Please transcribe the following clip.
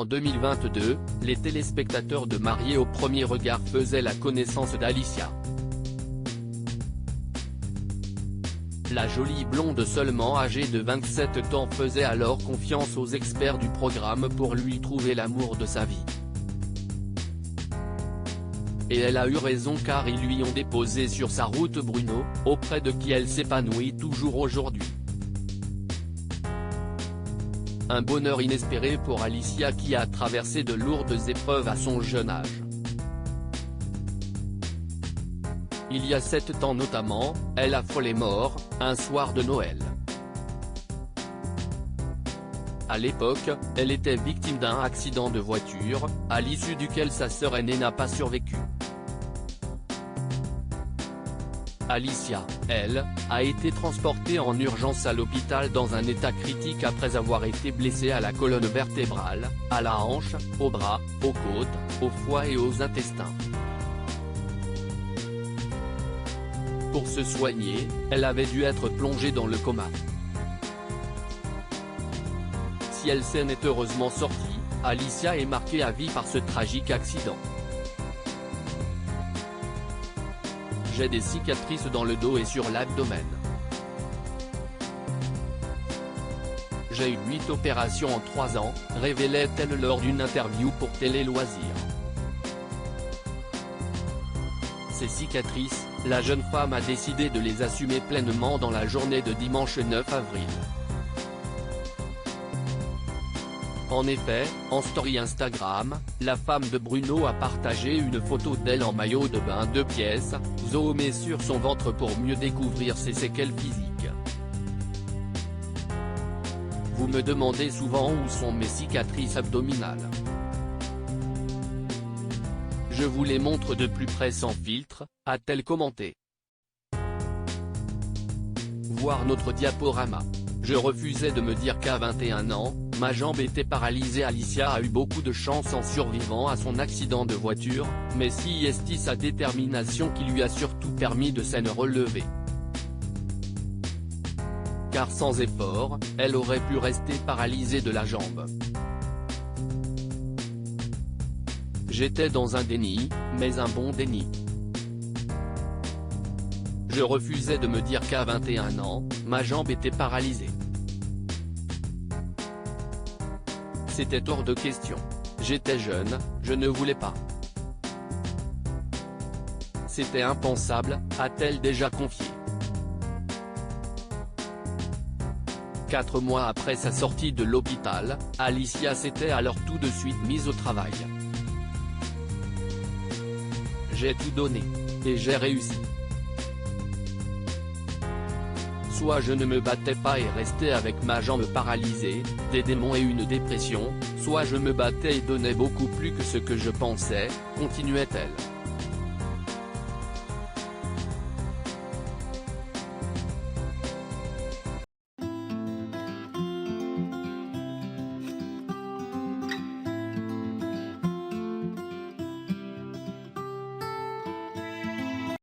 En 2022, les téléspectateurs de Mariés au premier regard faisaient la connaissance d'Alicia. La jolie blonde seulement âgée de 27 ans faisait alors confiance aux experts du programme pour lui trouver l'amour de sa vie. Et elle a eu raison car ils lui ont déposé sur sa route Bruno, auprès de qui elle s'épanouit toujours aujourd'hui. Un bonheur inespéré pour Alicia qui a traversé de lourdes épreuves à son jeune âge. Il y a 7 ans notamment, elle a frôlé mort, un soir de Noël. À l'époque, elle était victime d'un accident de voiture, à l'issue duquel sa sœur aînée n'a pas survécu. Alicia, elle, a été transportée en urgence à l'hôpital dans un état critique après avoir été blessée à la colonne vertébrale, à la hanche, aux bras, aux côtes, au foie et aux intestins. Pour se soigner, elle avait dû être plongée dans le coma. Si elle s'en est heureusement sortie, Alicia est marquée à vie par ce tragique accident. J'ai des cicatrices dans le dos et sur l'abdomen. J'ai eu 8 opérations en 3 ans, révélait-elle lors d'une interview pour Télé Loisirs. Ces cicatrices, la jeune femme a décidé de les assumer pleinement dans la journée de dimanche 9 avril. En effet, en story Instagram, la femme de Bruno a partagé une photo d'elle en maillot de bain 2 pièces, zoomée sur son ventre pour mieux découvrir ses séquelles physiques. Vous me demandez souvent où sont mes cicatrices abdominales. Je vous les montre de plus près sans filtre, a-t-elle commenté. Voir notre diaporama. Je refusais de me dire qu'à 21 ans, ma jambe était paralysée. Alicia a eu beaucoup de chance en survivant à son accident de voiture, mais si est sa détermination qui lui a surtout permis de s'en relever. Car sans effort, elle aurait pu rester paralysée de la jambe. J'étais dans un déni, mais un bon déni. Je refusais de me dire qu'à 21 ans, ma jambe était paralysée. C'était hors de question. J'étais jeune, je ne voulais pas. C'était impensable, a-t-elle déjà confié. 4 mois après sa sortie de l'hôpital, Alicia s'était alors tout de suite mise au travail. J'ai tout donné. Et j'ai réussi. Soit je ne me battais pas et restais avec ma jambe paralysée, des démons et une dépression, soit je me battais et donnais beaucoup plus que ce que je pensais, continuait-elle.